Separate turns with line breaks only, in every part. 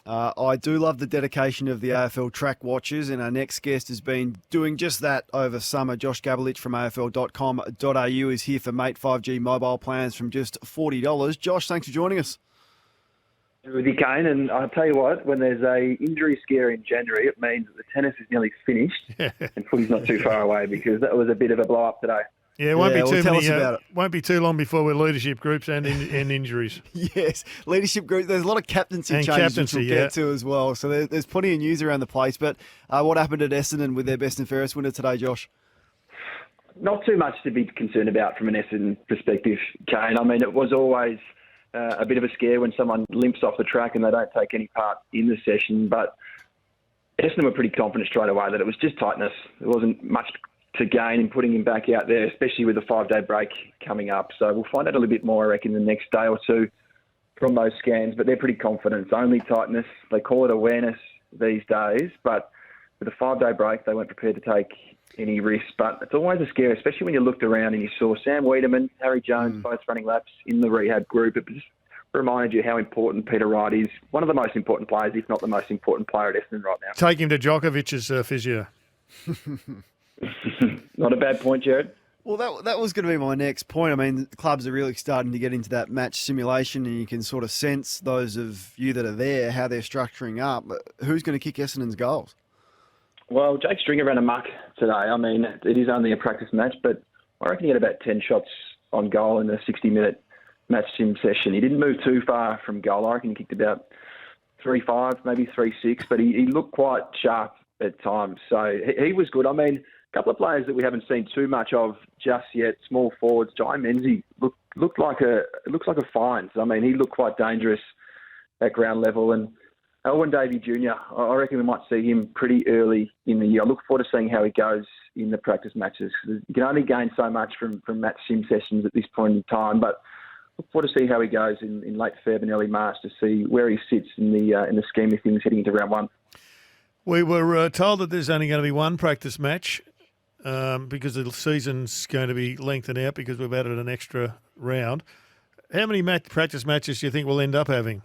I do love the dedication of the AFL track watchers, and our next guest has been doing just that over summer. Josh Gabelich from AFL.com.au is here for Mate 5G mobile plans from just $40. Josh, thanks for joining us.
With you, Kane, and I'll tell you what, when there's a injury scare in January, it means that the tennis is nearly finished and footy's not too far away, because that was a bit of a blow-up today.
Yeah, it won't be too
tell
many.
us about it.
Won't be too long before we're leadership groups and injuries.
Yes, leadership group. There's a lot of captaincy changes which we'll get to as well. So there's plenty of news around the place. But what happened at Essendon with their best and fairest winner today, Josh?
Not too much to be concerned about from an Essendon perspective, Kane. I mean, it was always a bit of a scare when someone limps off the track and they don't take any part in the session. But Essendon were pretty confident straight away that it was just tightness. There wasn't much to gain in putting him back out there, especially with the 5-day break coming up. So we'll find out a little bit more, I reckon, the next day or two from those scans. But they're pretty confident. It's only tightness. They call it awareness these days. But with a 5-day break, they weren't prepared to take any risks. But it's always a scare, especially when you looked around and you saw Sam Wiedemann, Harry Jones, both running laps in the rehab group. It just reminded you how important Peter Wright is. One of the most important players, if not the most important player at Essendon right now.
Take him to Djokovic's physio.
Not a bad point, Jared.
Well, that was going to be my next point. I mean, clubs are really starting to get into that match simulation, and you can sort of sense, those of you that are there, how they're structuring up. Who's going to kick Essendon's goals?
Well, Jake Stringer ran a muck today. I mean, it is only a practice match, but I reckon he had about 10 shots on goal in the 60-minute match sim session. He didn't move too far from goal. I reckon he kicked about 3-5, maybe 3-6, but he looked quite sharp at times. So he was good. I mean, a couple of players that we haven't seen too much of just yet, small forwards. Jai Menzies looks like a find. I mean, he looked quite dangerous at ground level. And Elwyn Davey Jr., I reckon we might see him pretty early in the year. I look forward to seeing how he goes in the practice matches. You can only gain so much from match sim sessions at this point in time, but look forward to see how he goes in late Feb and early March, to see where he sits in the scheme of things heading into round one.
We were told that there's only going to be one practice match because the season's going to be lengthened out because we've added an extra round. How many practice matches do you think we'll end up having?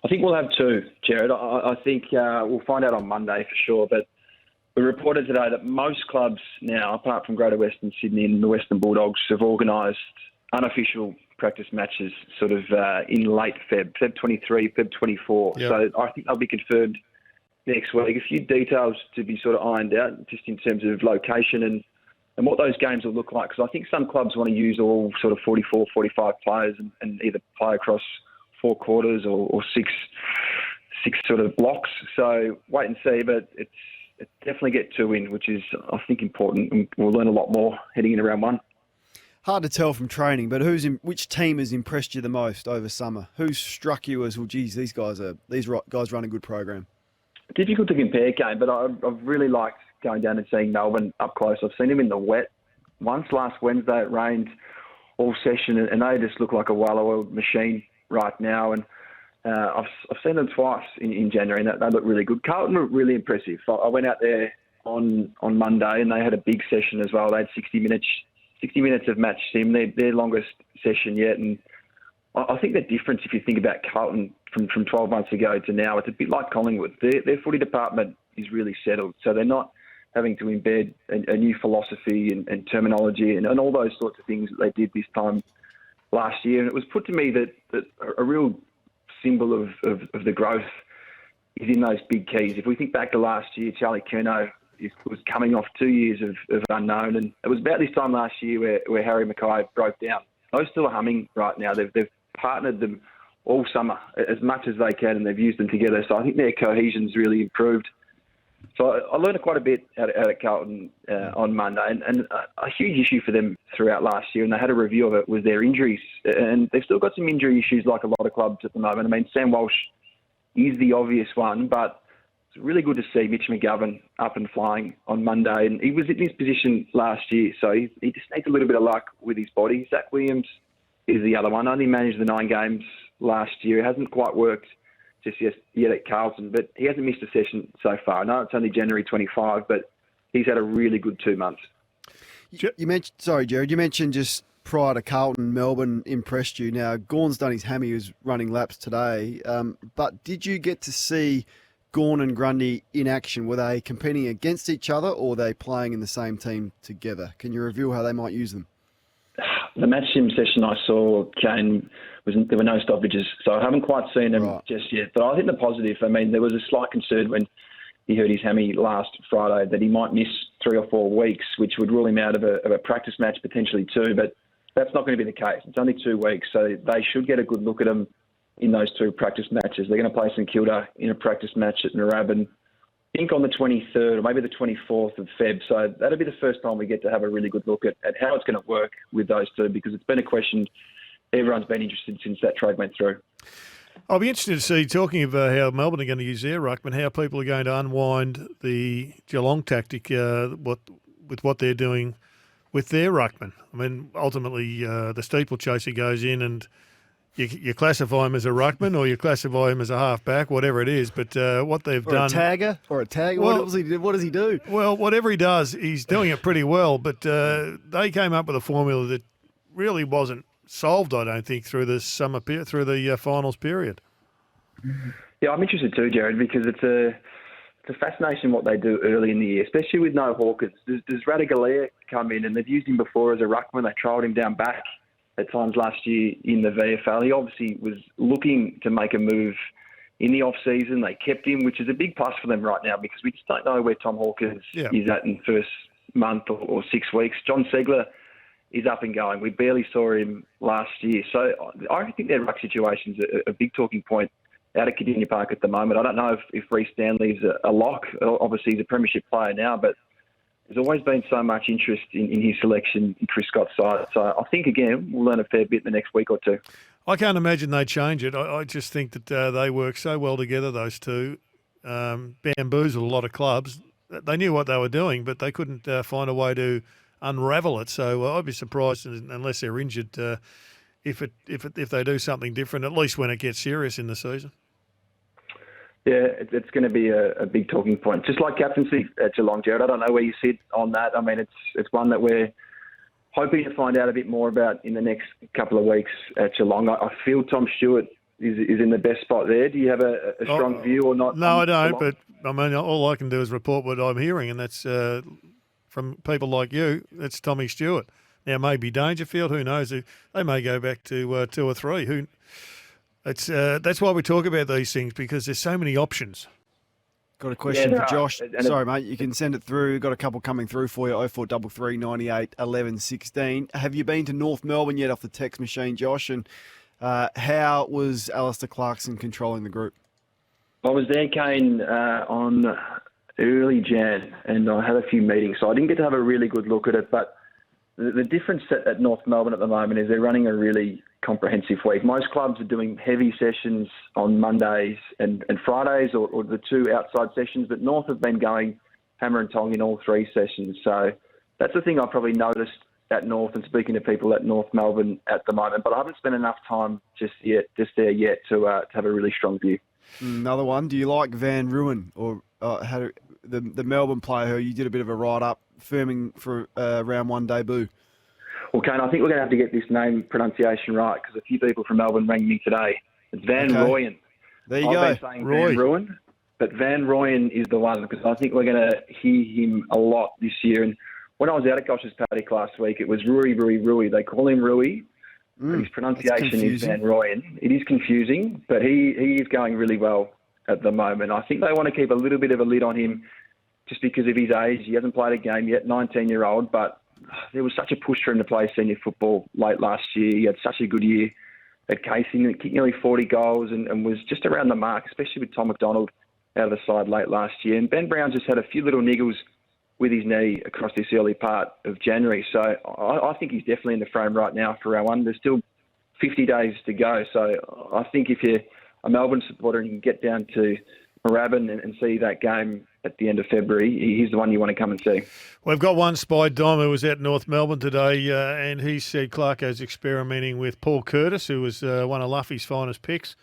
I think we'll have two, Jared. I think we'll find out on Monday for sure. But we reported today that most clubs now, apart from Greater Western Sydney and the Western Bulldogs, have organised unofficial practice matches sort of in late Feb 23, Feb 24. Yep. So I think they'll be confirmed next week. A few details to be sort of ironed out, just in terms of location and what those games will look like. Because I think some clubs want to use all sort of 44, 45 players and either play across 4 quarters or six sort of blocks. So wait and see, but it's definitely get 2 in, which is, I think, important. And we'll learn a lot more heading into round one.
Hard to tell from training, but which team has impressed you the most over summer? Who's struck you as, well, geez, these guys run a good program?
Difficult to compare, Kane, but I've really liked going down and seeing Melbourne up close. I've seen him in the wet once last Wednesday. It rained all session, and they just look like a well-oiled machine right now. And I've seen them twice in January, and they look really good. Carlton were really impressive. I went out there on Monday, and they had a big session as well. They had 60 minutes of match sim, their longest session yet. And I think the difference, if you think about Carlton from 12 months ago to now, it's a bit like Collingwood. Their footy department is really settled, so they're not having to embed a new philosophy and terminology and all those sorts of things that they did this time last year. And it was put to me that a real symbol of the growth is in those big keys. If we think back to last year, Charlie Curnow was coming off 2 years of unknown, and it was about this time last year where Harry Mackay broke down. Those still are humming right now. They've partnered them all summer as much as they can, and they've used them together. So I think their cohesion's really improved. So I learned quite a bit out at Carlton on Monday, and a huge issue for them throughout last year, and they had a review of it, was their injuries. And they've still got some injury issues like a lot of clubs at the moment. I mean, Sam Walsh is the obvious one, but it's really good to see Mitch McGovern up and flying on Monday. And he was in this position last year, so he just needs a little bit of luck with his body. Zach Williams is the other one. Only managed the 9 games last year. It hasn't quite worked just yet at Carlton, but he hasn't missed a session so far. I know it's only January 25, but he's had a really good 2 months.
You mentioned, sorry, Jared, you mentioned just prior to Carlton, Melbourne impressed you? Now, Gawn's done his hammy, he was running laps today. But did you get to see Gawn and Grundy in action? Were they competing against each other or were they playing in the same team together? Can you reveal how they might use them?
The match sim session I saw, Kane, there were no stoppages, so I haven't quite seen them just yet. But I think the positive, I mean, there was a slight concern when he hurt his hammy last Friday that he might miss 3 or 4 weeks, which would rule him out of a practice match, potentially 2. But that's not going to be the case. It's only 2 weeks, so they should get a good look at him in those 2 practice matches. They're going to play St Kilda in a practice match at Narrabeen, I think on the 23rd or maybe the 24th of Feb. So that'll be the first time we get to have a really good look at how it's going to work with those 2, because it's been a question everyone's been interested since that trade went through.
I'll be interested to see, talking of how Melbourne are going to use their ruckman, how people are going to unwind the Geelong tactic with what they're doing with their ruckman. I mean, ultimately, the steeplechaser goes in and you classify him as a ruckman or you classify him as a half-back, whatever it is. But what they've done...
Or a tagger?
Well,
what does he do?
Well, whatever he does, he's doing it pretty well. But they came up with a formula that really wasn't solved, I don't think, through the finals period.
Yeah, I'm interested too, Jared, because it's a fascination what they do early in the year, especially with no Hawkins. Does Radigalia come in, and they've used him before as a ruckman. They trialled him down back at times last year in the VFL. He obviously was looking to make a move in the off-season. They kept him, which is a big plus for them right now because we just don't know where Tom Hawkins is at in the first month or 6 weeks. John Segler is up and going. We barely saw him last year. So I think their ruck situation's a big talking point out at Cardinia Park at the moment. I don't know if Reece Stanley's a lock. Obviously, he's a premiership player now, but there's always been so much interest in his selection in Chris Scott's side. So I think, again, we'll learn a fair bit in the next week or 2.
I can't imagine they change it. I just think that they work so well together, those 2. Bamboozled a lot of clubs. They knew what they were doing, but they couldn't find a way to unravel it. So I'd be surprised, unless they're injured, if they do something different, at least when it gets serious in the season.
Yeah, it's going to be a big talking point. Just like captaincy at Geelong, Jared. I don't know where you sit on that. I mean, it's one that we're hoping to find out a bit more about in the next couple of weeks at Geelong. I feel Tom Stewart is in the best spot there. Do you have a strong view or not?
No, I don't. Geelong? But, I mean, all I can do is report what I'm hearing, and that's from people like you. That's Tommy Stewart. Now, maybe Dangerfield. Who knows? They may go back to 2 or 3. That's why we talk about these things, because there's so many options.
Got a question for Josh. Sorry, mate. You can send it through. Got a couple coming through for you. 0433 98 11 16. Have you been to North Melbourne yet off the text machine, Josh? And how was Alistair Clarkson controlling the group?
I was there, Kane, on early Jan, and I had a few meetings, so I didn't get to have a really good look at it. But the difference at North Melbourne at the moment is they're running a really comprehensive week. Most clubs are doing heavy sessions on Mondays and Fridays, or the 2 outside sessions, but North have been going hammer and tong in all 3 sessions. So that's the thing I probably noticed at North, and speaking to people at North Melbourne at the moment. But I haven't spent enough time just there yet to have a really strong view.
Another one. Do you like Van Ruin, or the Melbourne player who you did a bit of a write-up firming for round 1 debut?
Well, Kane, I think we're going to have to get this name pronunciation right, because a few people from Melbourne rang me today. It's Van Rooyen.
There you
I've
go.
been saying Van Ruin, but Van Rooyen is the one, because I think we're going to hear him a lot this year. And when I was out at Gosh's paddock last week, it was Rui. They call him Rui, but his pronunciation is Van Rooyen. It is confusing, but he is going really well at the moment. I think they want to keep a little bit of a lid on him just because of his age. He hasn't played a game yet, 19-year-old, but there was such a push for him to play senior football late last year. He had such a good year at Casey. He kicked nearly 40 goals and was just around the mark, especially with Tom McDonald out of the side late last year. And Ben Brown just had a few little niggles with his knee across this early part of January. So I think he's definitely in the frame right now for round 1. There's still 50 days to go. So I think if you're a Melbourne supporter and you can get down to Moorabbin and see that game at the end of February, he's the one you want to come and see.
We've got one spy, Dom, who was at North Melbourne today, and he said Clarko's experimenting with Paul Curtis, who was one of Luffy's finest picks.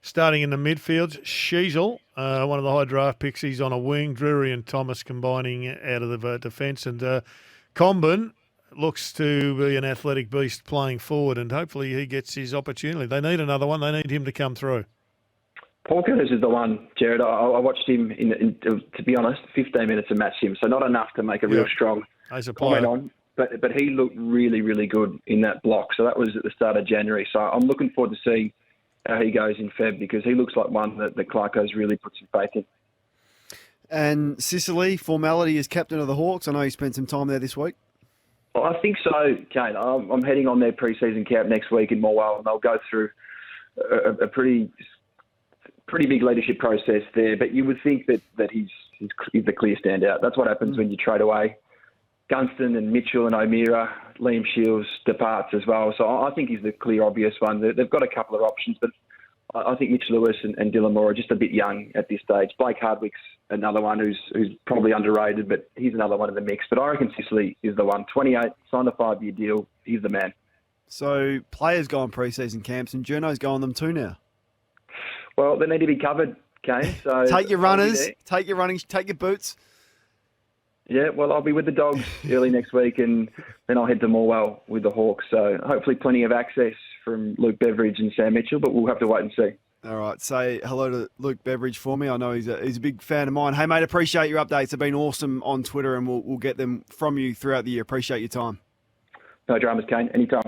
Starting in the midfield, Sheasel, one of the high draft picks, he's on a wing. Drury and Thomas combining out of the defence. And Comben, looks to be an athletic beast playing forward, and hopefully he gets his opportunity. They need another one. They need him to come through.
Paul Curtis is the one, Jared. I watched him, to be honest, 15 minutes of match him, so not enough to make a real strong
As a
comment
player.
on. But he looked really, really good in that block. So that was at the start of January. So I'm looking forward to seeing how he goes in Feb, because he looks like one that Clarko's really put some faith in.
And Sicily, formality as captain of the Hawks. I know you spent some time there this week.
Well, I think so, Kane. I'm heading on their pre-season camp next week in Morwell, and they'll go through a pretty big leadership process there. But you would think that he's the clear standout. That's what happens when you trade away Gunston and Mitchell and O'Meara. Liam Shields departs as well. So I think he's the clear obvious one. They've got a couple of options, but I think Mitch Lewis and Dylan Moore are just a bit young at this stage. Blake Hardwick's another one who's probably underrated, but he's another one in the mix. But I reckon Sicily is the one. 28, signed a 5-year deal. He's the man.
So players go on pre-season camps and journos go on them too now.
Well, they need to be covered, Kane. So
Take your
I'll be
runners,
there.
take your running, take your boots.
Yeah, well, I'll be with the Dogs early next week, and then I'll head to Morwell with the Hawks. So hopefully plenty of access from Luke Beveridge and Sam Mitchell, but we'll have to wait and see.
All right, say hello to Luke Beveridge for me. I know he's a big fan of mine. Hey, mate, appreciate your updates. They've been awesome on Twitter, and we'll get them from you throughout the year. Appreciate your time.
No dramas, Kane. Anytime.